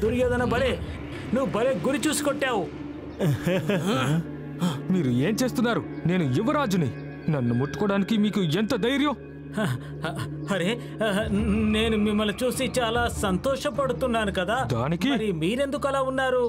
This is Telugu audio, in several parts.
దుర్యోధన బలే, నువ్వు బలే గురి చూసుకొట్టావు. మీరు ఏం చేస్తున్నారు? నేను యువరాజుని. నన్ను ముట్టుకోవడానికి మీకు ఎంత ధైర్యం? అరే, నేను మిమ్మల్ని చూసి చాలా సంతోషపడుతున్నాను కదా. దానికి మరి మీరెందుకు అలా ఉన్నారు?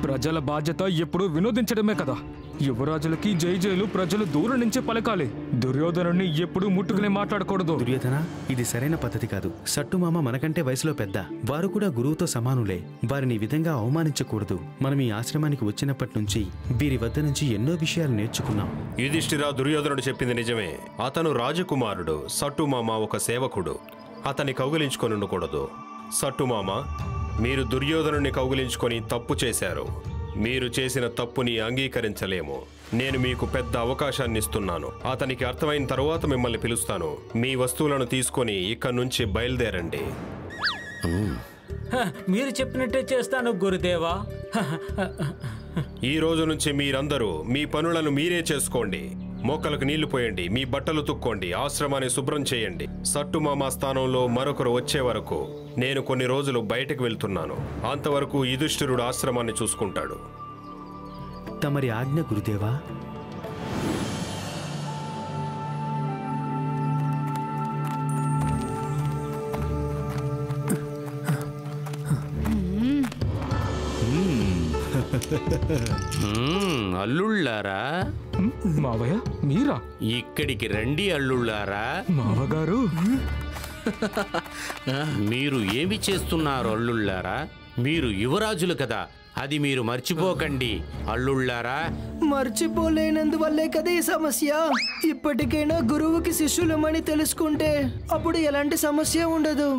ప్రజల బాధ్యత ఎప్పుడూ వినోదించడమే కదా. యువరాజులకి జై జైలు ప్రజలు దూరం నుంచే పలకాలి. దుర్యోధనుడిని ఎప్పుడూ ముట్టుకునే మాట్లాడకూడదు. దుర్యోధన, ఇది సరైన పద్ధతి కాదు. సట్టుమామ మనకంటే వయసులో పెద్ద, వారు కూడా గురువుతో సమానులే. వారిని ఈ విధంగా అవమానించకూడదు. మనం ఈ ఆశ్రమానికి వచ్చినప్పటి నుంచి వీరి వద్ద నుంచి ఎన్నో విషయాలు నేర్చుకున్నాం. యుధిష్ఠిరా, దుర్యోధనుడు చెప్పింది నిజమే. అతను రాజకుమారుడు. సట్టుమామ ఒక సేవకుడు. అతన్ని కౌగిలించుకొని ఉండకూడదు. సట్టుమామ, మీరు దుర్యోధనుడిని కౌగిలించుకొని తప్పు చేశారు. మీరు చేసిన తప్పుని అంగీకరించలేము. నేను మీకు పెద్ద అవకాశాన్ని ఇస్తున్నాను. అతనికి అర్థమైన తరువాత మిమ్మల్ని పిలుస్తాను. మీ వస్తువులను తీసుకొని ఇక్కడి నుంచి బయలుదేరండి. మీరు చెప్పినట్టే చేస్తాను గురుదేవా. ఈ రోజు నుంచి మీరందరూ మీ పనులను మీరే చేసుకోండి. మొక్కలకు నీళ్లు పోయండి, మీ బట్టలు తుక్కోండి, ఆశ్రమాన్ని శుభ్రం చేయండి. సట్టుమామ స్థానంలో మరొకరు వచ్చే వరకు నేను కొన్ని రోజులు బయటకు వెళ్తున్నాను. అంతవరకు యుధిష్ఠిరుడు ఆశ్రమాన్ని చూసుకుంటాడు. తమరి ఆజ్ఞ గురుదేవా. అల్లుళ్ళారా? మావయ్య, మీరా? ఇక్కడికి రండి అల్లుళ్ళారా. మావగారు, మీరు ఏమి చేస్తున్నారు అల్లుళ్ళారా? మీరు యువరాజులు కదా, అది మీరు మర్చిపోకండి అల్లుళ్ళారా. మర్చిపోలేనందువల్లే కదా ఈ సమస్య. ఇప్పటికైనా గురువుకి శిష్యులమని తెలుసుకుంటే అప్పుడు ఎలాంటి సమస్య ఉండదు.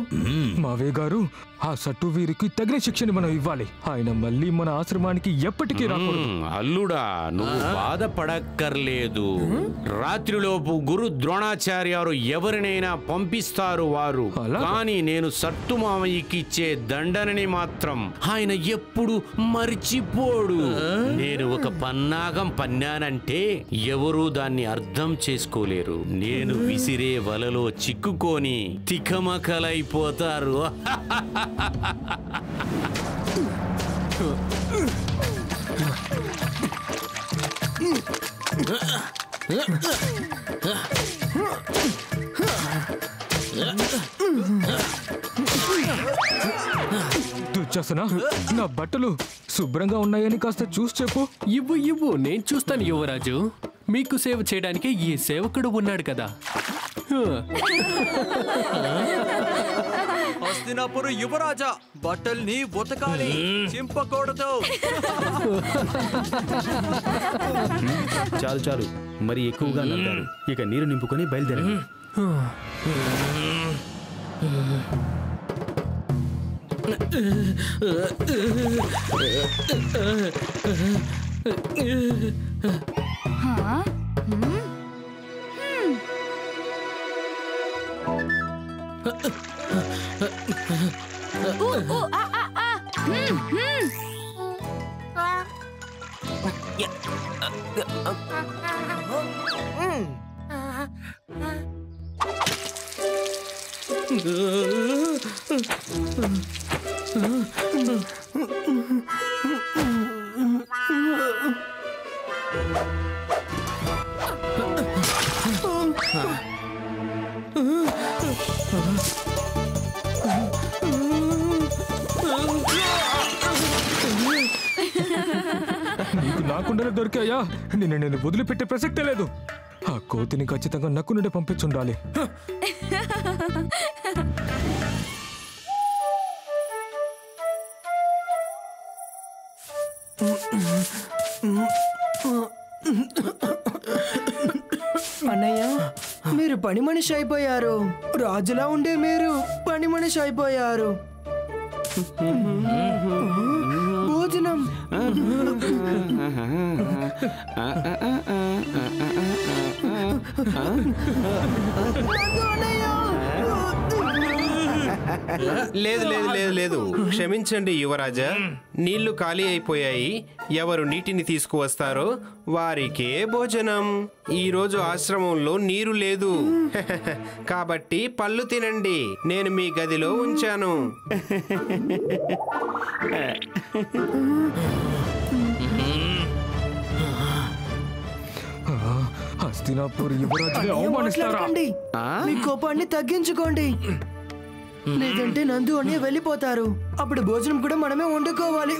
మావయ్య గారు, ఆ సట్టు వీరికి తగిన శిక్షణ మనం ఇవ్వాలి. ఆయన మళ్ళీ మన ఆశ్రమానికి ఎప్పటికీ రాకూడదు. అల్లుడా, నువ్వు బాధపడక్కర్లేదు. రాత్రిలోపు గురు ద్రోణాచార్యారు ఎవరినైనా పంపిస్తారు వారు. కానీ నేను సట్టుమామయ్యకి ఇచ్చే దండనని మాత్రం ఆయన ఎప్పుడు మర్చిపోడు. నేను ఒక పన్నాగం పన్నానంటే ఎవరూ దాన్ని అర్థం చేసుకోలేరు. నేను విసిరే వలలో చిక్కుకొని తికమకలైపోతారు. దుశ్శాసన, నా బట్టలు శుభ్రంగా ఉన్నాయని కాస్త చూసి చెప్పు. ఇవ్వు, నేను చూస్తాను యువరాజు. మీకు సేవ చేయడానికి ఈ సేవకుడు ఉన్నాడు కదా. హస్తినాపురు యువరాజా, బట్టల్ని ఉతకాలి, చింపకూడదు. చాలు చాలు, మరి ఎక్కువగా నవ్వారు. ఇక నీరు నింపుకొని బయలుదేరండి. నీకు నాకుండానే దొరికాయా? నేను వదిలిపెట్టే ప్రసక్తే లేదు. ఆ కోతిని ఖచ్చితంగా నక్కు నుండి పంపించుండాలి. అన్నయ్య, మీరు పని మనిషి అయిపోయారు. రాజులా ఉండే మీరు పని మనిషి అయిపోయారు. భోజనం లేదు లేదు లేదు లేదు, క్షమించండి యువరాజా. నీళ్లు ఖాళీ అయిపోయాయి. ఎవరు నీటిని తీసుకువస్తారో వారికే భోజనం. ఈ రోజు ఆశ్రమంలో నీరు లేదు. కాబట్టి పళ్ళు తినండి. నేను మీ గదిలో ఉంచాను. హస్తినాపూర్ యువరాజుని అవమానిస్తారా? మాట్లాడకండి. మీ కోపాన్ని తగ్గించుకోండి, లేదంటే నందు అని వెళ్ళిపోతారు. అప్పుడు భోజనం కూడా మనమే వండుకోవాలి.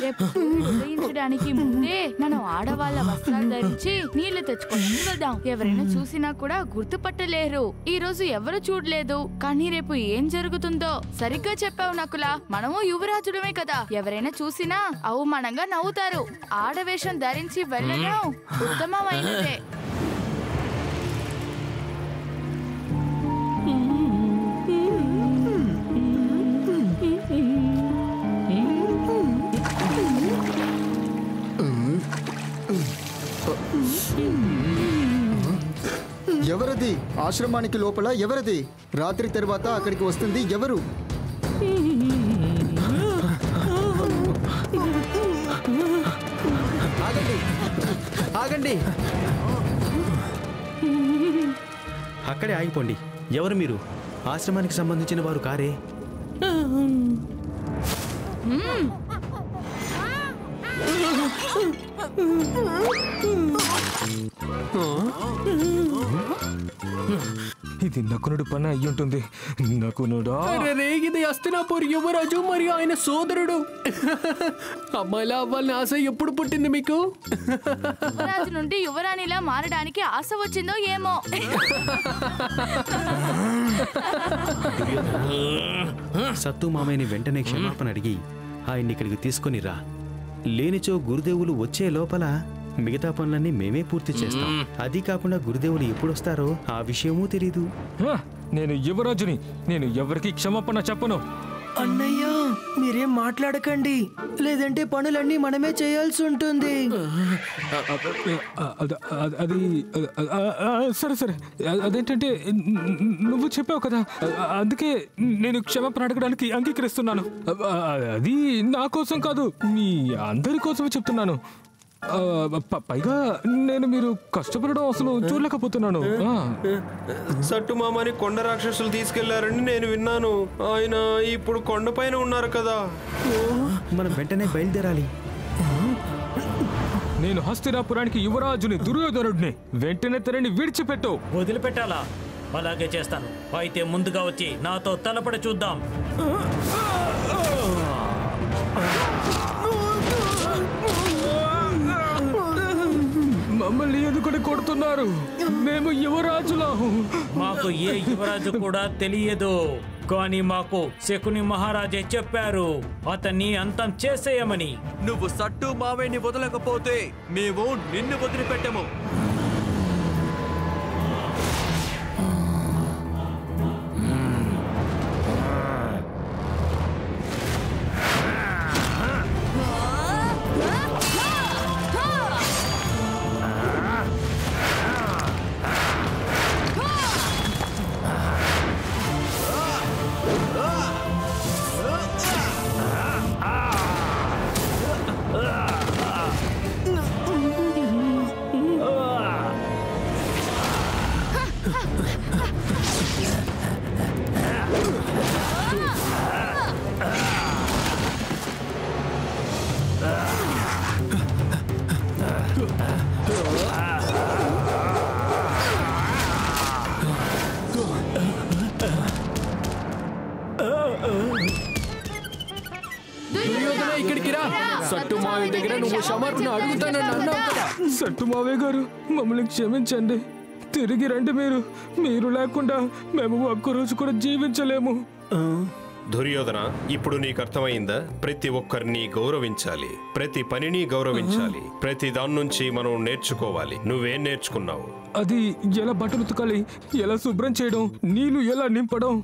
రేపు ఉదయించడానికి ముందే మనం ఆడవాళ్ళ వస్త్రాలు ధరించి నీళ్లు తెచ్చుకొని వెళ్దాం. ఎవరైనా చూసినా కూడా గుర్తుపట్టలేరు. ఈ రోజు ఎవరు చూడలేదు, కానీ రేపు ఏం జరుగుతుందో సరిగ్గా చెప్పావు నకులా. మనము యువరాజుడమే కదా, ఎవరైనా చూసినా అవమానంగా నవ్వుతారు. ఆడవేషం ధరించి వెళ్ళడం ఉత్తమమైనదే. ఎవరది? ఆశ్రమానికి లోపల ఎవరది? రాత్రి తర్వాత అక్కడికి వస్తుంది ఎవరు? ఆగండి, ఆగండి. అక్కడే ఆగిపోండి. ఎవరు మీరు? ఆశ్రమానికి సంబంధించిన వారు కారే? ఇది నకునుడు పని అయ్యుంటుంది. నకునుడా, అరే, ఇది హస్తినాపూర్ యువరాజు మరియు ఆయన సోదరుడు. అమ్మాయిలా అవ్వాలని ఆశ ఎప్పుడు పుట్టింది మీకు? యువరాజు నుండి యువరాణిలా మారడానికి ఆశ వచ్చిందో ఏమో. సత్తు మామయ్యని వెంటనే క్షమాపణ అడిగి ఆయన్ని ఇక్కడికి తీసుకొని రా. లేనిచో గురుదేవులు వచ్చే లోపల మిగతా పనులన్నీ మేమే పూర్తి చేస్తాం. అది కాకుండా గురుదేవులు ఎప్పుడొస్తారో ఆ విషయమూ తెలీదు. నేను యువరాజుని. నేను ఎవరికి క్షమాపణ చెప్పను. అన్నయ్య, మీరేం మాట్లాడకండి, లేదంటే పనులన్నీ మనమే చేయాల్సి ఉంటుంది. అది సరే సరే. అదేంటంటే నువ్వు చెప్పావు కదా, అందుకే నేను క్షమాపణ అడగడానికి అంగీకరిస్తున్నాను. అది నా కోసం కాదు, మీ అందరి కోసం చెప్తున్నాను. పైగా నేను మీరు కష్టపడడం అసలు చూడలేకపోతున్నాను. సట్టుమామని కొండ రాక్షసులు తీసుకెళ్లారని నేను విన్నాను. ఆయన ఇప్పుడు కొండపైన ఉన్నారు కదా. మనం వెంటనే బయలుదేరాలి. నేను హస్తినాపురానికి యువరాజుని, దుర్యోధనుడిని. వెంటనే తనని విడిచిపెట్టు. వదిలిపెట్టాలా? అలాగే చేస్తాను. అయితే ముందుగా వచ్చి నాతో తలపడి చూద్దాం. మమ్మల్ని ఎందుకు కొడుతున్నారు? మేము యువరాజులం. మాకు ఏ యువరాజు కూడా తెలియదు, కానీ మాకు శకుని మహారాజే చెప్పారు అతన్ని అంతం చేసేయమని. నువ్వు సట్టు మావయ్యని వదలకపోతే మేము నిన్ను వదిలిపెట్టము. ఇక్కడికి రా. సట్టు మావయ్య దగ్గర నువ్వు క్షమాపణ అడుగుతానని అన్నావు కదా. సట్టు మావయ్య గారు, మమ్మల్ని క్షమించండి. తిరిగి రండి. మీరు లేకుండా మేము ఒక్కరోజు కూడా జీవించలేము. దుర్యోధన, ఇప్పుడు నీకు అర్థమైందా? ప్రతి ఒక్కరిని గౌరవించాలి, ప్రతి పనిని గౌరవించాలి, ప్రతి దాని నుంచి మనం నేర్చుకోవాలి. నువ్వేం నేర్చుకున్నావు? అది ఎలా బట్టలు ఉతకాలి, ఎలా శుభ్రం చేయడం, నీళ్లు ఎలా నింపడం,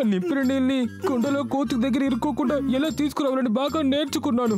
ఆ నింపిన నీళ్ళని కుండలో కోతి దగ్గర ఇరుక్కోకుండా ఎలా తీసుకురావాలని బాగా నేర్చుకున్నాను.